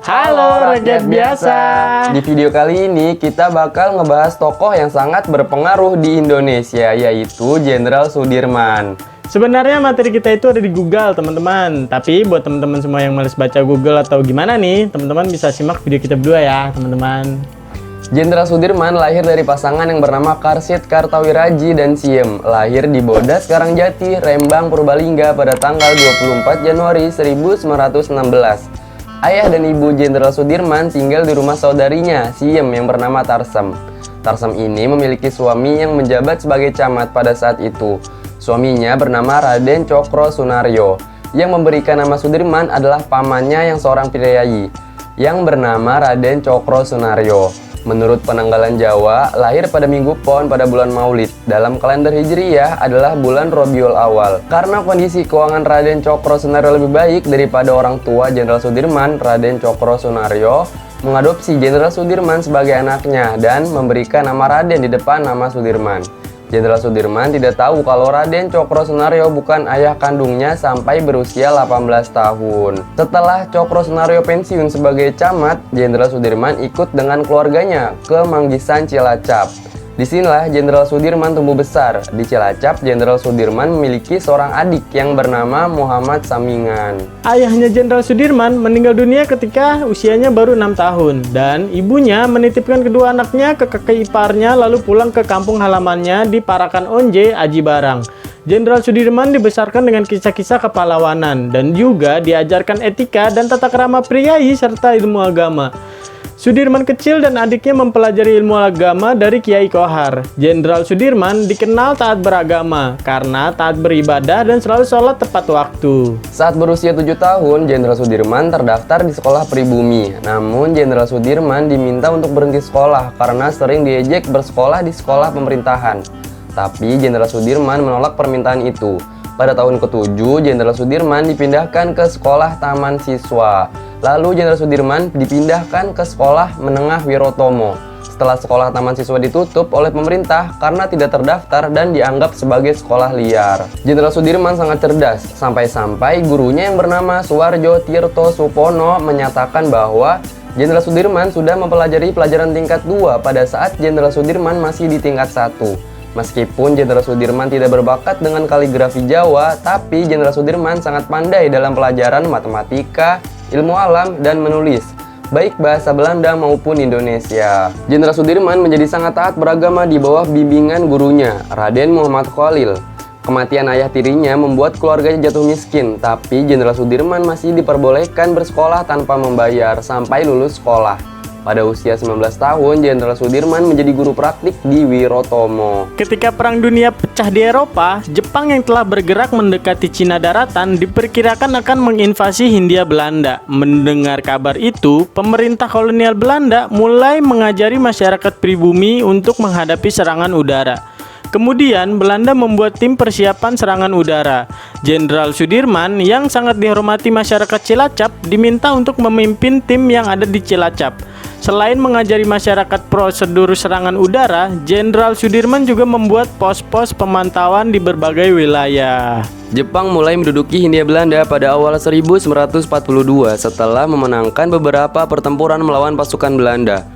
Halo rakyat biasa. Di video kali ini kita bakal ngebahas tokoh yang sangat berpengaruh di Indonesia, yaitu Jenderal Sudirman. Sebenarnya materi kita itu ada di Google teman-teman. Tapi buat teman-teman semua yang males baca Google atau gimana nih, teman-teman bisa simak video kita berdua ya teman-teman. Jenderal Sudirman lahir dari pasangan yang bernama Karsid Kartawiraji dan Siem. Lahir di Bodas Karangjati, Rembang, Purbalingga pada tanggal 24 Januari 1916. Ayah dan ibu Jenderal Sudirman tinggal di rumah saudarinya, Siem, yang bernama Tarsem. Tarsem ini memiliki suami yang menjabat sebagai camat pada saat itu. Suaminya bernama Raden Cokro Sunaryo. Yang memberikan nama Sudirman adalah pamannya yang seorang priayi, yang bernama Raden Cokro Sunaryo. Menurut penanggalan Jawa, lahir pada Minggu Pon pada bulan Maulid. Dalam kalender Hijriyah adalah bulan Rabiul Awal. Karena kondisi keuangan Raden Cokro Sunaryo lebih baik daripada orang tua Jenderal Sudirman, Raden Cokro Sunaryo mengadopsi Jenderal Sudirman sebagai anaknya dan memberikan nama Raden di depan nama Sudirman. Jenderal Sudirman tidak tahu kalau Raden Cokro Sunaryo bukan ayah kandungnya sampai berusia 18 tahun. Setelah Cokro Sunaryo pensiun sebagai camat, Jenderal Sudirman ikut dengan keluarganya ke Manggisan Cilacap. Disinilah Jenderal Sudirman tumbuh besar. Di Cilacap, Jenderal Sudirman memiliki seorang adik yang bernama Muhammad Samingan. Ayahnya Jenderal Sudirman meninggal dunia ketika usianya baru 6 tahun. Dan ibunya menitipkan kedua anaknya ke kakek iparnya lalu pulang ke kampung halamannya di Parakan Onje, Aji Barang. Jenderal Sudirman dibesarkan dengan kisah-kisah kepahlawanan dan juga diajarkan etika dan tata krama priayi serta ilmu agama. Sudirman kecil dan adiknya mempelajari ilmu agama dari Kiai Kohar. Jenderal Sudirman dikenal taat beragama karena taat beribadah dan selalu sholat tepat waktu. Saat berusia 7 tahun, Jenderal Sudirman terdaftar di sekolah pribumi. Namun, Jenderal Sudirman diminta untuk berhenti sekolah karena sering diejek bersekolah di sekolah pemerintahan. Tapi, Jenderal Sudirman menolak permintaan itu. Pada tahun ke-7, Jenderal Sudirman dipindahkan ke sekolah taman siswa. Lalu Jenderal Sudirman dipindahkan ke sekolah menengah Wirotomo. Setelah sekolah taman siswa ditutup oleh pemerintah karena tidak terdaftar dan dianggap sebagai sekolah liar. Jenderal Sudirman sangat cerdas, sampai-sampai gurunya yang bernama Suwarjo Tirto Supono menyatakan bahwa Jenderal Sudirman sudah mempelajari pelajaran tingkat 2 pada saat Jenderal Sudirman masih di tingkat 1. Meskipun Jenderal Sudirman tidak berbakat dengan kaligrafi Jawa, tapi Jenderal Sudirman sangat pandai dalam pelajaran matematika, ilmu alam, dan menulis, baik bahasa Belanda maupun Indonesia. Jenderal Sudirman menjadi sangat taat beragama di bawah bimbingan gurunya, Raden Muhammad Khalil. Kematian ayah tirinya membuat keluarganya jatuh miskin, tapi Jenderal Sudirman masih diperbolehkan bersekolah tanpa membayar sampai lulus sekolah. Pada usia 19 tahun, Jenderal Sudirman menjadi guru praktik di Wirotomo. Ketika Perang Dunia pecah di Eropa, Jepang yang telah bergerak mendekati Cina daratan diperkirakan akan menginvasi Hindia Belanda. Mendengar kabar itu, pemerintah kolonial Belanda mulai mengajari masyarakat pribumi untuk menghadapi serangan udara. Kemudian Belanda membuat tim persiapan serangan udara. Jenderal Sudirman yang sangat dihormati masyarakat Cilacap diminta untuk memimpin tim yang ada di Cilacap. Selain mengajari masyarakat prosedur serangan udara, Jenderal Sudirman juga membuat pos-pos pemantauan di berbagai wilayah. Jepang mulai menduduki Hindia Belanda pada awal 1942 setelah memenangkan beberapa pertempuran melawan pasukan Belanda.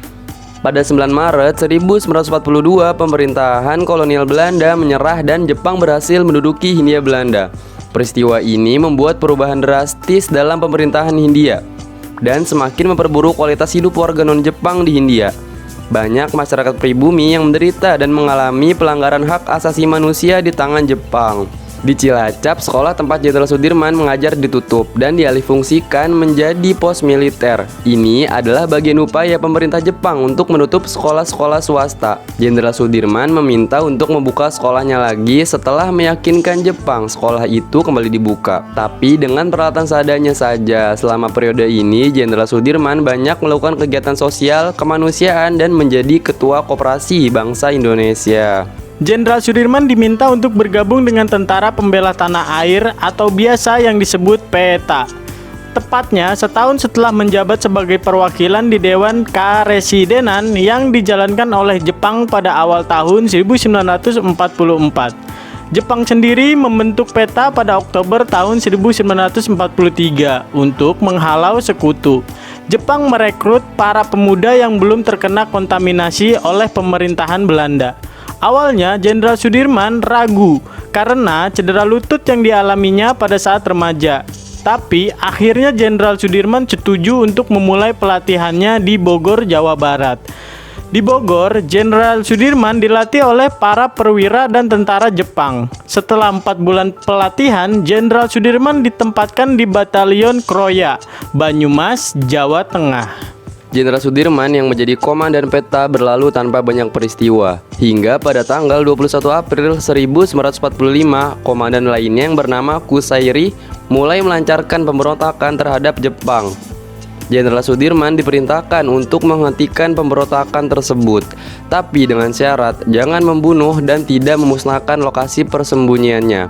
Pada 9 Maret 1942, pemerintahan kolonial Belanda menyerah dan Jepang berhasil menduduki Hindia Belanda. Peristiwa ini membuat perubahan drastis dalam pemerintahan Hindia dan semakin memperburuk kualitas hidup warga non-Jepang di Hindia. Banyak masyarakat pribumi yang menderita dan mengalami pelanggaran hak asasi manusia di tangan Jepang. Di Cilacap, sekolah tempat Jenderal Sudirman mengajar ditutup dan dialihfungsikan menjadi pos militer. Ini adalah bagian upaya pemerintah Jepang untuk menutup sekolah-sekolah swasta. Jenderal Sudirman meminta untuk membuka sekolahnya lagi setelah meyakinkan Jepang sekolah itu kembali dibuka. Tapi dengan peralatan seadanya saja. Selama periode ini, Jenderal Sudirman banyak melakukan kegiatan sosial, kemanusiaan, dan menjadi ketua Koperasi Bangsa Indonesia. Jenderal Sudirman diminta untuk bergabung dengan Tentara Pembela Tanah Air atau biasa yang disebut PETA. Tepatnya setahun setelah menjabat sebagai perwakilan di Dewan Karesidenan yang dijalankan oleh Jepang pada awal tahun 1944. Jepang sendiri membentuk PETA pada Oktober tahun 1943 untuk menghalau sekutu. Jepang merekrut para pemuda yang belum terkena kontaminasi oleh pemerintahan Belanda. Awalnya Jenderal Sudirman ragu karena cedera lutut yang dialaminya pada saat remaja. Tapi akhirnya Jenderal Sudirman setuju untuk memulai pelatihannya di Bogor, Jawa Barat. Di Bogor, Jenderal Sudirman dilatih oleh para perwira dan tentara Jepang. Setelah 4 bulan pelatihan, Jenderal Sudirman ditempatkan di Batalion Kroya, Banyumas, Jawa Tengah. Jenderal Sudirman yang menjadi komandan peta berlalu tanpa banyak peristiwa. Hingga pada tanggal 21 April 1945, komandan lainnya yang bernama Kusairi mulai melancarkan pemberontakan terhadap Jepang. Jenderal Sudirman diperintahkan untuk menghentikan pemberontakan tersebut, tapi dengan syarat jangan membunuh dan tidak memusnahkan lokasi persembunyiannya.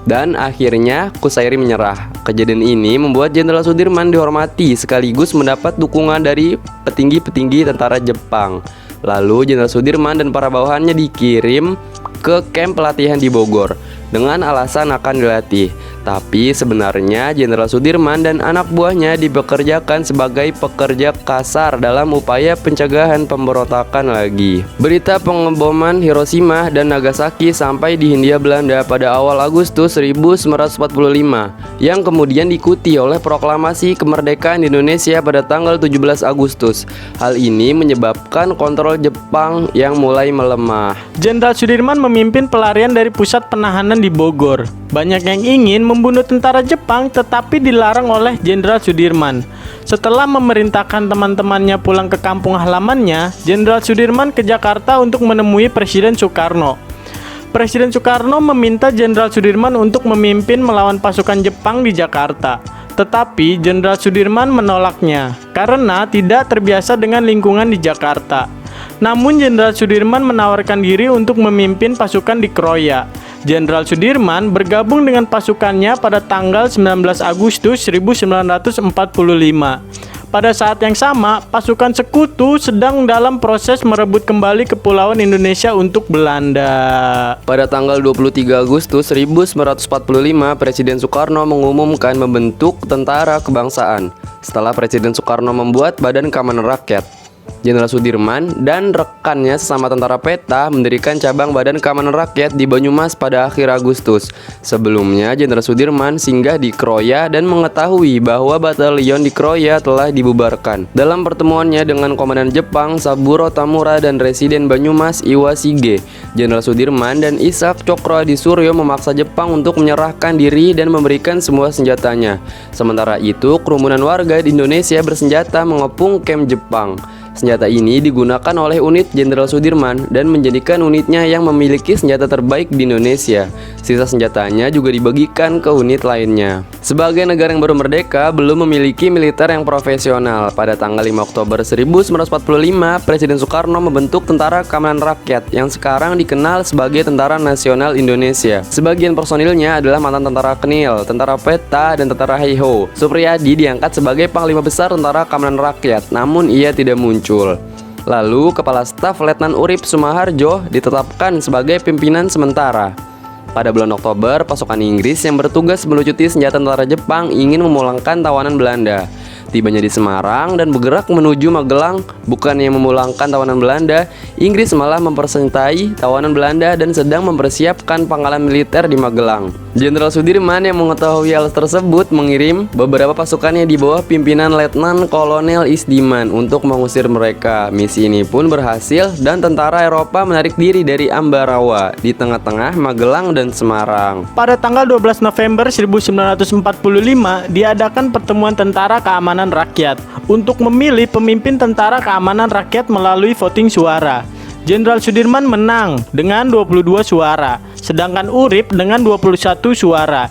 Dan akhirnya Kusairi menyerah. Kejadian ini membuat Jenderal Sudirman dihormati sekaligus mendapat dukungan dari petinggi-petinggi tentara Jepang. Lalu Jenderal Sudirman dan para bawahannya dikirim ke kamp pelatihan di Bogor dengan alasan akan dilatih. Tapi sebenarnya Jenderal Sudirman dan anak buahnya dipekerjakan sebagai pekerja kasar dalam upaya pencegahan pemberontakan lagi. Berita pengeboman Hiroshima dan Nagasaki sampai di Hindia Belanda pada awal Agustus 1945 yang kemudian diikuti oleh proklamasi kemerdekaan Indonesia pada tanggal 17 Agustus. Hal ini menyebabkan kontrol Jepang yang mulai melemah. Jenderal Sudirman memimpin pelarian dari pusat penahanan di Bogor. Banyak yang ingin membunuh tentara Jepang tetapi dilarang oleh Jenderal Sudirman. Setelah memerintahkan teman-temannya pulang ke kampung halamannya, Jenderal Sudirman ke Jakarta untuk menemui Presiden Soekarno. Presiden Soekarno meminta Jenderal Sudirman untuk memimpin melawan pasukan Jepang di Jakarta. Tetapi Jenderal Sudirman menolaknya karena tidak terbiasa dengan lingkungan di Jakarta. Namun Jenderal Sudirman menawarkan diri untuk memimpin pasukan di Kroya. Jenderal Sudirman bergabung dengan pasukannya pada tanggal 19 Agustus 1945. Pada saat yang sama, pasukan sekutu sedang dalam proses merebut kembali kepulauan Indonesia untuk Belanda. Pada tanggal 23 Agustus 1945, Presiden Soekarno mengumumkan membentuk Tentara Kebangsaan. Setelah Presiden Soekarno membuat Badan Keamanan Rakyat, Jenderal Sudirman dan rekannya sesama tentara peta mendirikan cabang Badan Keamanan Rakyat di Banyumas pada akhir Agustus. Sebelumnya, Jenderal Sudirman singgah di Kroya dan mengetahui bahwa batalion di Kroya telah dibubarkan. Dalam pertemuannya dengan Komandan Jepang Saburo Tamura dan Residen Banyumas Iwashige, Jenderal Sudirman dan Ishak Cokro Adisuryo memaksa Jepang untuk menyerahkan diri dan memberikan semua senjatanya. Sementara itu, kerumunan warga di Indonesia bersenjata mengepung kamp Jepang. Senjata ini digunakan oleh unit Jenderal Sudirman dan menjadikan unitnya yang memiliki senjata terbaik di Indonesia. Sisa senjatanya juga dibagikan ke unit lainnya. Sebagai negara yang baru merdeka, belum memiliki militer yang profesional. Pada tanggal 5 Oktober 1945, Presiden Soekarno membentuk Tentara Keamanan Rakyat yang sekarang dikenal sebagai Tentara Nasional Indonesia. Sebagian personilnya adalah mantan tentara Kenil, tentara peta, dan tentara Heiho. Supriyadi diangkat sebagai Panglima Besar Tentara Keamanan Rakyat, namun ia tidak muncul. Lalu, Kepala Staf Letnan Urip Sumaharjo ditetapkan sebagai pimpinan sementara. Pada bulan Oktober, pasukan Inggris yang bertugas melucuti senjata tentara Jepang ingin memulangkan tawanan Belanda. Tibanya di Semarang dan bergerak menuju Magelang, bukannya memulangkan tawanan Belanda, Inggris malah mempersenjatai tawanan Belanda dan sedang mempersiapkan pangkalan militer di Magelang. Jenderal Sudirman yang mengetahui hal tersebut mengirim beberapa pasukannya di bawah pimpinan Letnan Kolonel Isdiman untuk mengusir mereka. Misi ini pun berhasil dan tentara Eropa menarik diri dari Ambarawa di tengah-tengah Magelang dan Semarang. Pada tanggal 12 November 1945 diadakan pertemuan Tentara Keamanan Rakyat untuk memilih pemimpin Tentara Keamanan Rakyat melalui voting suara. Jenderal Sudirman menang dengan 22 suara, sedangkan Urip dengan 21 suara.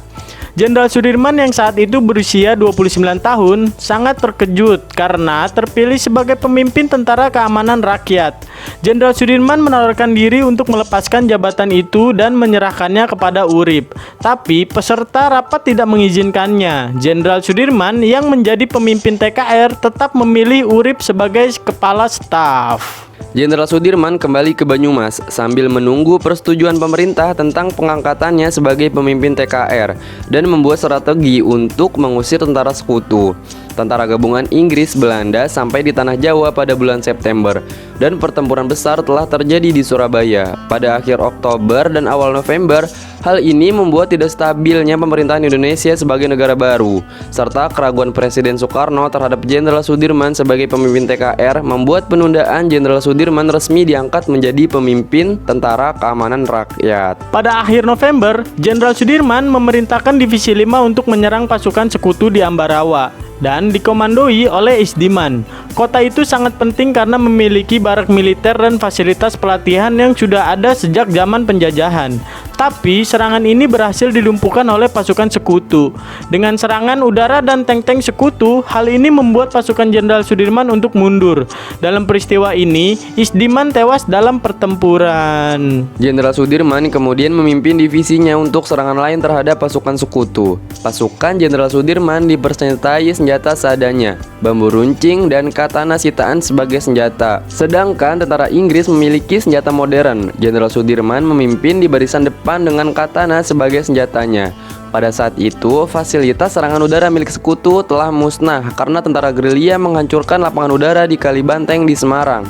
Jenderal Sudirman yang saat itu berusia 29 tahun sangat terkejut karena terpilih sebagai pemimpin Tentara Keamanan Rakyat. Jenderal Sudirman menawarkan diri untuk melepaskan jabatan itu dan menyerahkannya kepada Urip. Tapi peserta rapat tidak mengizinkannya. Jenderal Sudirman yang menjadi pemimpin TKR tetap memilih Urip sebagai kepala staf. Jenderal Sudirman kembali ke Banyumas sambil menunggu persetujuan pemerintah tentang pengangkatannya sebagai pemimpin TKR dan membuat strategi untuk mengusir tentara sekutu. tentara gabungan Inggris Belanda sampai di tanah Jawa pada bulan September, dan pertempuran besar telah terjadi di Surabaya pada akhir Oktober dan awal November. Hal ini membuat tidak stabilnya pemerintahan Indonesia sebagai negara baru, serta keraguan Presiden Soekarno terhadap Jenderal Sudirman sebagai pemimpin TKR membuat penundaan Jenderal Sudirman resmi diangkat menjadi pemimpin Tentara Keamanan Rakyat. Pada akhir November, Jenderal Sudirman memerintahkan Divisi 5 untuk menyerang pasukan sekutu di Ambarawa dan dikomandoi oleh Isdiman. Kota itu sangat penting karena memiliki barak militer dan fasilitas pelatihan yang sudah ada sejak zaman penjajahan. Tapi serangan ini berhasil dilumpuhkan oleh pasukan sekutu. Dengan serangan udara dan tank-tank sekutu, hal ini membuat pasukan Jenderal Sudirman untuk mundur. Dalam peristiwa ini, Isdiman tewas dalam pertempuran. Jenderal Sudirman kemudian memimpin divisinya untuk serangan lain terhadap pasukan sekutu. Pasukan Jenderal Sudirman dipersenjatai senjata seadanya, bambu runcing dan katana sitaan sebagai senjata. Sedangkan tentara Inggris memiliki senjata modern. Jenderal Sudirman memimpin di barisan depan dengan katana sebagai senjatanya. Pada saat itu, fasilitas serangan udara milik sekutu telah musnah karena tentara gerilya menghancurkan lapangan udara di Kalibanteng di Semarang.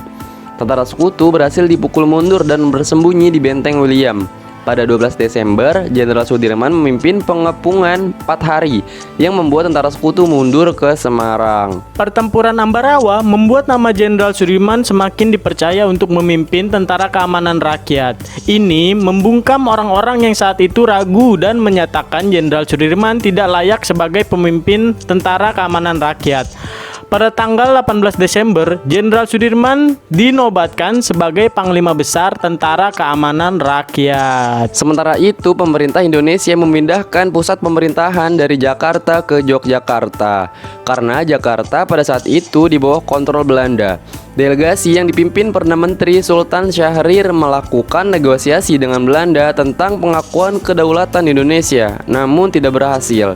Tentara sekutu berhasil dipukul mundur dan bersembunyi di Benteng William. Pada 12 Desember, Jenderal Sudirman memimpin pengepungan 4 hari yang membuat tentara sekutu mundur ke Semarang. Pertempuran Ambarawa membuat nama Jenderal Sudirman semakin dipercaya untuk memimpin Tentara Keamanan Rakyat. Ini membungkam orang-orang yang saat itu ragu dan menyatakan Jenderal Sudirman tidak layak sebagai pemimpin Tentara Keamanan Rakyat. Pada tanggal 18 Desember, Jenderal Sudirman dinobatkan sebagai Panglima Besar Tentara Keamanan Rakyat. Sementara itu, pemerintah Indonesia memindahkan pusat pemerintahan dari Jakarta ke Yogyakarta karena Jakarta pada saat itu di bawah kontrol Belanda. Delegasi yang dipimpin Perdana Menteri Sultan Syahrir melakukan negosiasi dengan Belanda tentang pengakuan kedaulatan Indonesia, namun tidak berhasil.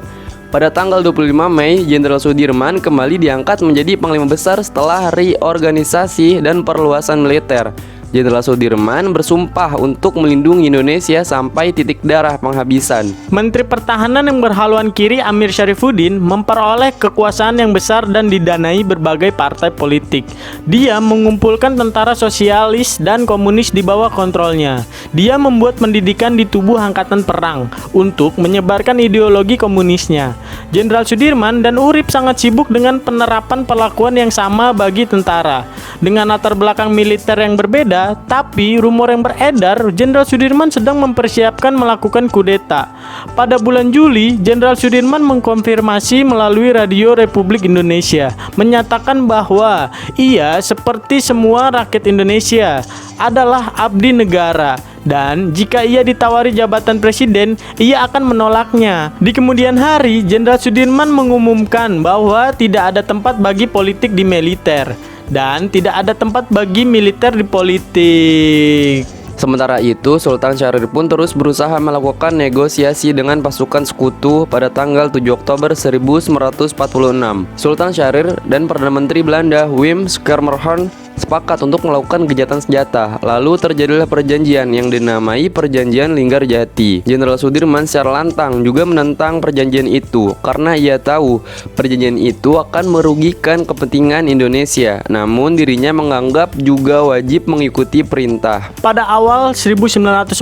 Pada tanggal 25 Mei, Jenderal Sudirman kembali diangkat menjadi Panglima Besar setelah reorganisasi dan perluasan militer. Jenderal Sudirman bersumpah untuk melindungi Indonesia sampai titik darah penghabisan. Menteri Pertahanan yang berhaluan kiri Amir Syarifuddin memperoleh kekuasaan yang besar dan didanai berbagai partai politik. Dia mengumpulkan tentara sosialis dan komunis di bawah kontrolnya. Dia membuat pendidikan di tubuh angkatan perang untuk menyebarkan ideologi komunisnya. Jenderal Sudirman dan Urip sangat sibuk dengan penerapan perlakuan yang sama bagi tentara. Dengan latar belakang militer yang berbeda, tapi rumor yang beredar Jenderal Sudirman sedang mempersiapkan melakukan kudeta. Pada bulan Juli, Jenderal Sudirman mengkonfirmasi melalui Radio Republik Indonesia, menyatakan bahwa ia seperti semua rakyat Indonesia adalah abdi negara, dan jika ia ditawari jabatan presiden, ia akan menolaknya. Di kemudian hari, Jenderal Sudirman mengumumkan bahwa tidak ada tempat bagi politik di militer dan tidak ada tempat bagi militer di politik. Sementara itu, Sultan Syahrir pun terus berusaha melakukan negosiasi dengan pasukan sekutu. Pada tanggal 7 Oktober 1946, Sultan Syahrir dan Perdana Menteri Belanda Wim Schermerhorn sepakat untuk melakukan gencatan senjata. Lalu terjadilah perjanjian yang dinamai Perjanjian Linggarjati. Jenderal Sudirman secara lantang juga menentang perjanjian itu karena ia tahu perjanjian itu akan merugikan kepentingan Indonesia. Namun dirinya menganggap juga wajib mengikuti perintah. Pada awal 1947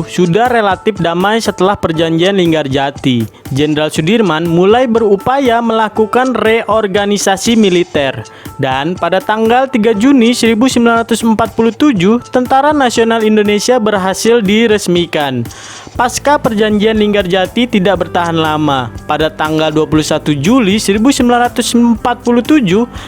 sudah relatif damai setelah Perjanjian Linggarjati. Jenderal Sudirman mulai berupaya melakukan reorganisasi militer, dan pada tanggal 3 Juni 1947, Tentara Nasional Indonesia berhasil diresmikan. Pasca Perjanjian Linggarjati tidak bertahan lama. Pada tanggal 21 Juli 1947,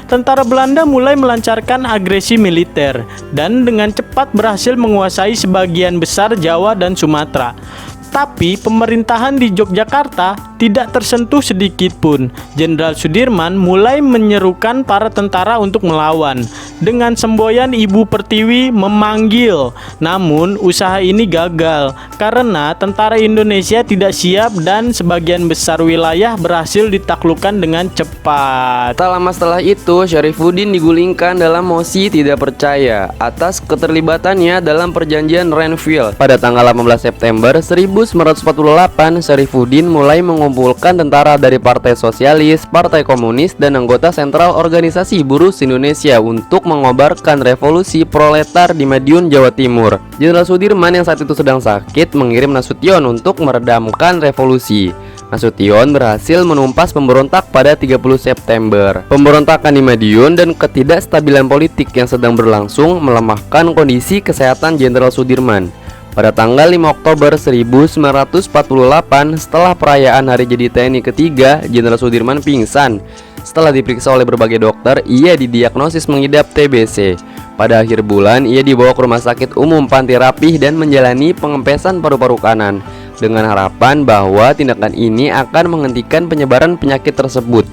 tentara Belanda mulai melancarkan agresi militer dan dengan cepat berhasil menguasai sebagian besar Jawa dan Sumatera. Tapi pemerintahan di Yogyakarta tidak tersentuh sedikit pun. Jenderal Sudirman mulai menyerukan para tentara untuk melawan. dengan semboyan Ibu Pertiwi memanggil. Namun usaha ini gagal karena tentara Indonesia tidak siap dan sebagian besar wilayah berhasil ditaklukkan dengan cepat. Tak lama setelah itu, Syarifuddin digulingkan dalam mosi tidak percaya atas keterlibatannya dalam perjanjian Renville. Pada tanggal 18 September 1948, Syarifuddin mulai mengumpulkan tentara dari Partai Sosialis, Partai Komunis, dan anggota sentral organisasi buruh Indonesia untuk mengobarkan revolusi proletar di Madiun, Jawa Timur. Jenderal Sudirman yang saat itu sedang sakit mengirim Nasution untuk meredamkan revolusi. Nasution berhasil menumpas pemberontak pada 30 September. Pemberontakan di Madiun dan ketidakstabilan politik yang sedang berlangsung melemahkan kondisi kesehatan Jenderal Sudirman. Pada tanggal 5 Oktober 1948, setelah perayaan Hari Jadi TNI ketiga, Jenderal Sudirman pingsan. Setelah diperiksa oleh berbagai dokter, ia didiagnosis mengidap TBC. Pada akhir bulan, ia dibawa ke Rumah Sakit Umum Panti Rapih dan menjalani pengempesan paru-paru kanan, dengan harapan bahwa tindakan ini akan menghentikan penyebaran penyakit tersebut.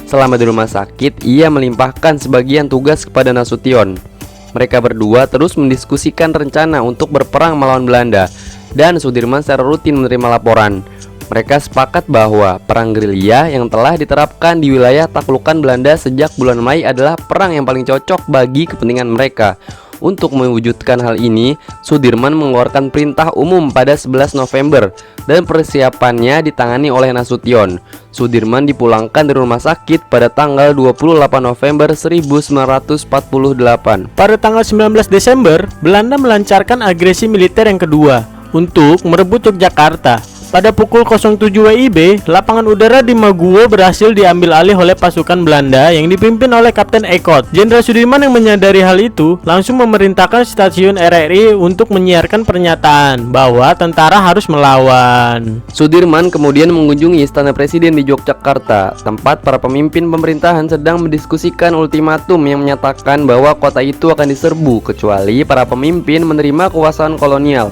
Selama di rumah sakit, ia melimpahkan sebagian tugas kepada Nasution. Mereka berdua terus mendiskusikan rencana untuk berperang melawan Belanda, dan Sudirman secara rutin menerima laporan. Mereka sepakat bahwa perang gerilya yang telah diterapkan di wilayah taklukan Belanda sejak bulan Mei adalah perang yang paling cocok bagi kepentingan mereka. Untuk mewujudkan hal ini, Sudirman mengeluarkan perintah umum pada 11 November dan persiapannya ditangani oleh Nasution. Sudirman dipulangkan dari rumah sakit pada tanggal 28 November 1948. Pada tanggal 19 Desember, Belanda melancarkan agresi militer yang kedua untuk merebut Yogyakarta. Pada pukul 07 WIB, lapangan udara di Maguwo berhasil diambil alih oleh pasukan Belanda yang dipimpin oleh Kapten Eckert. Jenderal Sudirman yang menyadari hal itu langsung memerintahkan stasiun RRI untuk menyiarkan pernyataan bahwa tentara harus melawan. Sudirman kemudian mengunjungi Istana Presiden di Yogyakarta, tempat para pemimpin pemerintahan sedang mendiskusikan ultimatum yang menyatakan bahwa kota itu akan diserbu kecuali para pemimpin menerima kekuasaan kolonial.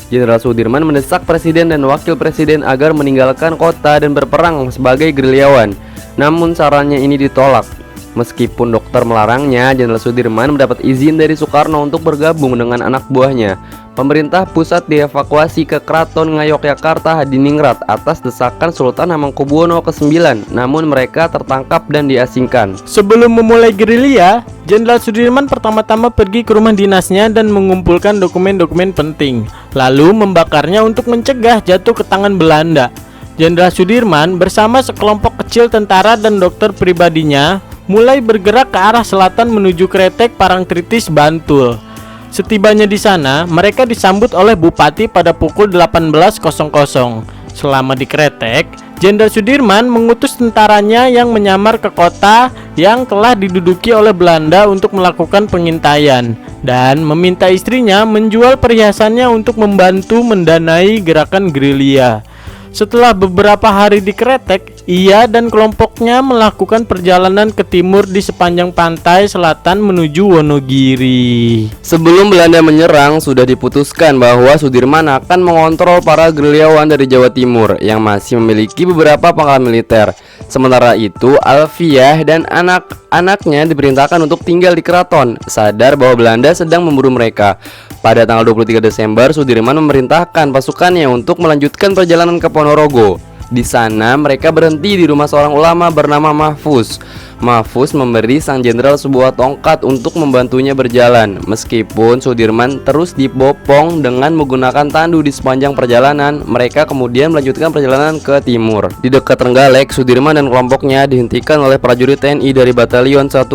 Jenderal Sudirman mendesak presiden dan wakil presiden agar meninggalkan kota dan berperang sebagai gerilyawan. Namun sarannya ini ditolak. Meskipun dokter melarangnya, Jenderal Sudirman mendapat izin dari Soekarno untuk bergabung dengan anak buahnya. Pemerintah pusat dievakuasi ke Keraton Ngayogyakarta Hadiningrat atas desakan Sultan Hamengkubuwono ke-9, namun mereka tertangkap dan diasingkan. Sebelum memulai gerilya, Jenderal Sudirman pertama-tama pergi ke rumah dinasnya dan mengumpulkan dokumen-dokumen penting, lalu membakarnya untuk mencegah jatuh ke tangan Belanda. Jenderal Sudirman bersama sekelompok kecil tentara dan dokter pribadinya mulai bergerak ke arah selatan menuju Kretek, Parangtritis, Bantul. Setibanya di sana, mereka disambut oleh Bupati pada pukul 18.00. Selama di Kretek, Jenderal Sudirman mengutus tentaranya yang menyamar ke kota yang telah diduduki oleh Belanda untuk melakukan pengintaian dan meminta istrinya menjual perhiasannya untuk membantu mendanai gerakan gerilya. Setelah beberapa hari di Kretek, ia dan kelompoknya melakukan perjalanan ke timur di sepanjang pantai selatan menuju Wonogiri. Sebelum Belanda menyerang, sudah diputuskan bahwa Sudirman akan mengontrol para gerilyawan dari Jawa Timur yang masih memiliki beberapa pangkalan militer. Sementara itu, Alfiah dan anak-anaknya diperintahkan untuk tinggal di keraton, sadar bahwa Belanda sedang memburu mereka. Pada tanggal 23 Desember, Sudirman memerintahkan pasukannya untuk melanjutkan perjalanan ke Ponorogo. Di sana mereka berhenti di rumah seorang ulama bernama Mahfuz. Mahfuz memberi sang jenderal sebuah tongkat untuk membantunya berjalan. Meskipun Sudirman terus dibopong dengan menggunakan tandu di sepanjang perjalanan, mereka kemudian melanjutkan perjalanan ke timur. Di dekat Trenggalek, Sudirman dan kelompoknya dihentikan oleh prajurit TNI dari Batalion 102.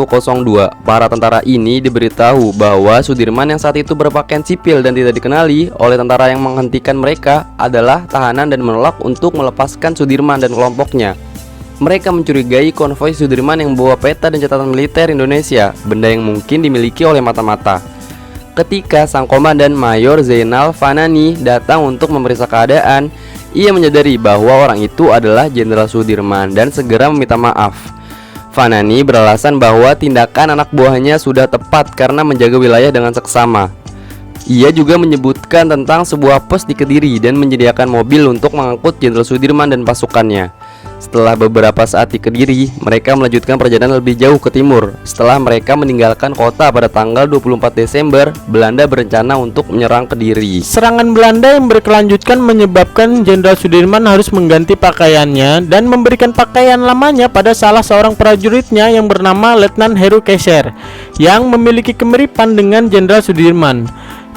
Para tentara ini diberitahu bahwa Sudirman yang saat itu berpakaian sipil dan tidak dikenali oleh tentara yang menghentikan mereka adalah tahanan dan menolak untuk melepaskan Sudirman dan kelompoknya. Mereka mencurigai konvoi Sudirman yang membawa peta dan catatan militer Indonesia, benda yang mungkin dimiliki oleh mata-mata. Ketika sang komandan Mayor Zainal Fanani datang untuk memeriksa keadaan, ia menyadari bahwa orang itu adalah Jenderal Sudirman dan segera meminta maaf. Fanani beralasan bahwa tindakan anak buahnya sudah tepat karena menjaga wilayah dengan seksama. Ia juga menyebutkan tentang sebuah pos di Kediri dan menyediakan mobil untuk mengangkut Jenderal Sudirman dan pasukannya. Setelah beberapa saat di Kediri, mereka melanjutkan perjalanan lebih jauh ke timur. Setelah mereka meninggalkan kota pada tanggal 24 Desember, Belanda berencana untuk menyerang Kediri. Serangan Belanda yang berkelanjutan menyebabkan Jenderal Sudirman harus mengganti pakaiannya dan memberikan pakaian lamanya pada salah seorang prajuritnya yang bernama Letnan Heru Keiser yang memiliki kemiripan dengan Jenderal Sudirman.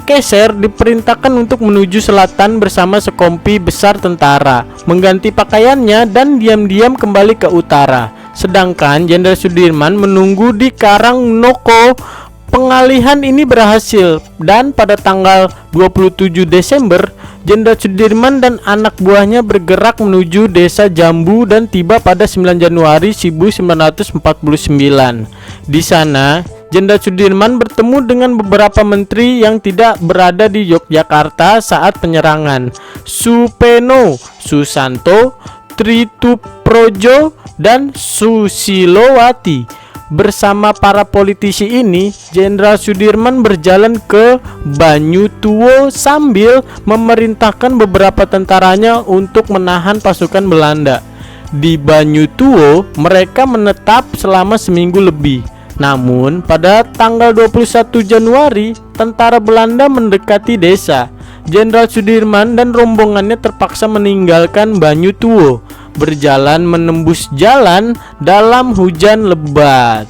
Keiser diperintahkan untuk menuju selatan bersama sekompi besar tentara, mengganti pakaiannya dan diam-diam kembali ke utara. Sedangkan Jenderal Sudirman menunggu di Karangnoko. Pengalihan ini berhasil dan pada tanggal 27 Desember, Jenderal Sudirman dan anak buahnya bergerak menuju desa Jambu dan tiba pada 9 Januari 1949. Di sana, Jenderal Sudirman bertemu dengan beberapa menteri yang tidak berada di Yogyakarta saat penyerangan. Supeno, Susanto, Trituprojo, dan Susilowati. Bersama para politisi ini, Jenderal Sudirman berjalan ke Banyutuo sambil memerintahkan beberapa tentaranya untuk menahan pasukan Belanda. Di Banyutuo, mereka menetap selama seminggu lebih. Namun, pada tanggal 21 Januari, tentara Belanda mendekati desa. Jenderal Sudirman dan rombongannya terpaksa meninggalkan Banyutuo, berjalan menembus jalan dalam hujan lebat.